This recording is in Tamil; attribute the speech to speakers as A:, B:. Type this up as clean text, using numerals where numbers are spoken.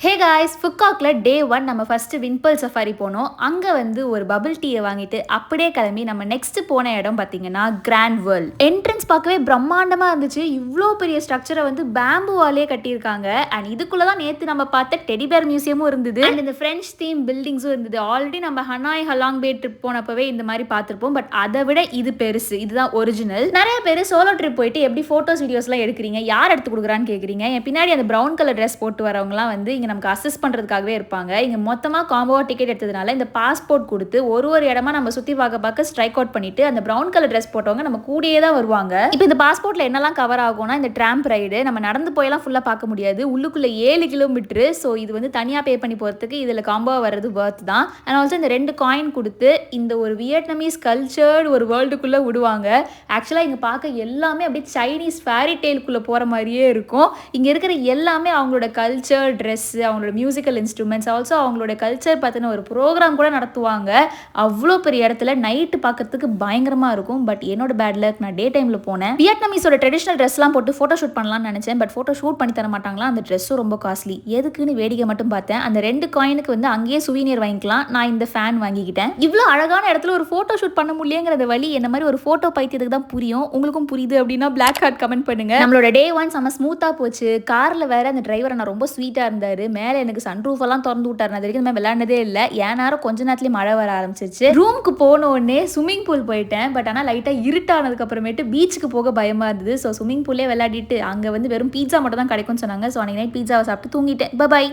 A: ஹே காய்ஸ், Phu Quocல டே 1 நம்ம ஃபஸ்ட்டு விண்ட்பர்ல் சஃபாரி போனோம். அங்கே வந்து ஒரு பபிள் டீயை வாங்கிட்டு அப்படியே கிளம்பி நம்ம நெக்ஸ்ட் போன இடம் பார்த்தீங்கன்னா கிராண்ட் வேர்ல்ட். என்ட்ரன்ஸ் பார்க்கவே பிரம்மாண்டமாக இருந்துச்சு. இவ்வளோ பெரிய ஸ்ட்ரக்சரை வந்து பேம்புவாலே கட்டியிருக்காங்க. அண்ட் இதுக்குள்ளே தான் நேற்று நம்ம பார்த்த டெடிபேர் மியூசியமும் இருந்தது. அண்ட் இந்த ஃப்ரெஞ்ச் தீம் பில்டிங்ஸும் இருந்தது. ஆல்ரெடி நம்ம ஹனாய் ஹலாங் பே ட்ரிப் போனப்பவே இந்த மாதிரி பார்த்துருப்போம். பட் அதை விட இது பெருசு, இதுதான் ஒரிஜினல். நிறைய பேர் சோலோ ட்ரிப் போயிட்டு எப்படி ஃபோட்டோஸ் வீடியோஸ்லாம் எடுக்கிறீங்க, யார் எடுத்து கொடுக்குறான்னு கேட்குறீங்க. என் பின்னாடி அந்த ப்ரௌன் கலர் ட்ரெஸ் போட்டு வரவங்கலாம் வந்து இங்கே நமக்கு அசஸ் பண்ணுறதுக்காகவே இருப்பாங்க. இங்கே மொத்தமாக காம்போவாக டிக்கெட் எடுத்ததுனால இந்த பாஸ்போர்ட் கொடுத்து ஒரு இடமா நம்ம சுற்றி பார்க்க ஸ்ட்ரைக் அவுட் பண்ணிட்டு அந்த ப்ரௌன் கலர் ட்ரெஸ் போட்டவங்க நம்ம கூடயே தான் வருவாங்க. இப்போ இந்த பாஸ்போர்ட்டில் என்னெல்லாம் கவர் ஆகும்னா, இந்த ட்ராம்ப் ரைடு நம்ம நடந்து போயெல்லாம் ஃபுல்லாக பார்க்க முடியாது. உள்ளுக்குள்ளே 7 கிலோமீட்டரு. ஸோ இது வந்து தனியாக பே பண்ணி போகிறதுக்கு இதில் காம்போவாக வர்றது வர்த் தான். அண்ட் ஆல்சோ இந்த 2 காயின் கொடுத்து இந்த ஒரு வியட்நாமீஸ் கல்ச்சர்டு ஒரு வேர்ல்டுக்குள்ளே விடுவாங்க. ஆக்சுவலாக இங்கே பார்க்க எல்லாமே அப்படியே சைனீஸ் ஃபேரி டெய்லுக்குள்ளே போகிற மாதிரியே இருக்கும். இங்கே இருக்கிற எல்லாமே அவங்களோட கல்ச்சர், ட்ரெஸ்ஸு, அவங்களோட மியூசிக்கல் இன்ஸ்ட்ருமெண்ட்ஸ், ஆல்சோ அவங்களோட கல்ச்சர் பார்த்தின ஒரு ப்ரோக்ராம் கூட நடத்துவாங்க. அவ்வளோ பெரிய இடத்துல நைட்டு பார்க்கறதுக்கு பயங்கரமாக இருக்கும். பட் என்னோட பேட் லக், நான் டே டைமில் போனேன். வியட்நாமீஸோட ட்ரெடிஷ்னல் ட்ரெஸ்லாம் போட்டு ஃபோட்டோ ஷூட் பண்ணலாம்னு நினச்சேன். பட் ஃபோட்டோ ஷூட் பண்ணி தர மாட்டாங்களா. அந்த ட்ரெஸ்ஸும் ரொம்ப காஸ்ட்லி. எதுக்குன்னு வேடிக்கை மட்டும் பார்த்தேன். அந்த 2 காயினுக்கு வந்து அங்கேயே சுவீனியர் வாங்கிக்கலாம். நான் இந்த ஃபேன் வாங்கிக்கிட்டேன். இவ்வளோ அழகான இடத்துல ஒரு ஃபோட்டோ ஷூட் பண்ண முடியலங்கிறத வழி என்ன மாதிரி ஒரு ஃபோட்டோ பைத்தியத்துக்கு தான் புரியும். உங்களுக்கும் புரியுது அப்படின்னா பிளாக் ஹார்ட் கமெண்ட் பண்ணுங்க. நம்மளோட டே 1 செம்ம ஸ்மூத்தாக போச்சு. காரில் வேற அந்த டிரைவர் நான் ரொம்ப ஸ்வீட்டாக இருந்தார். மேலே எனக்கு சன்ரூஃப் எல்லாம் திறந்து விட்டார். நான் வரைக்கும் நம்ம விளையாண்டதே இல்லை. ஏன் நேரம் கொஞ்ச நேரத்துலேயே மழை வர ஆரம்பிச்சிச்சு. ரூமுக்கு போன உடனே ஸ்விம்மிங் பூல் போயிட்டேன். பட் ஆனால் லைட்டாக இருட்டானதுக்கு அப்புறமேட்டு பீச்சுக்கு போக பயமாக இருந்தது. ஸோ ஸ்விம்மிங் பூல்லே விளையாடிட்டு அங்கே வந்து வெறும் பீட்சா மட்டும் தான் கிடைக்கும்னு சொன்னாங்க. ஸோ அன்றைக்கி நைட் பீட்சாவை சாப்பிட்டு தூங்கிட்டேன். பை.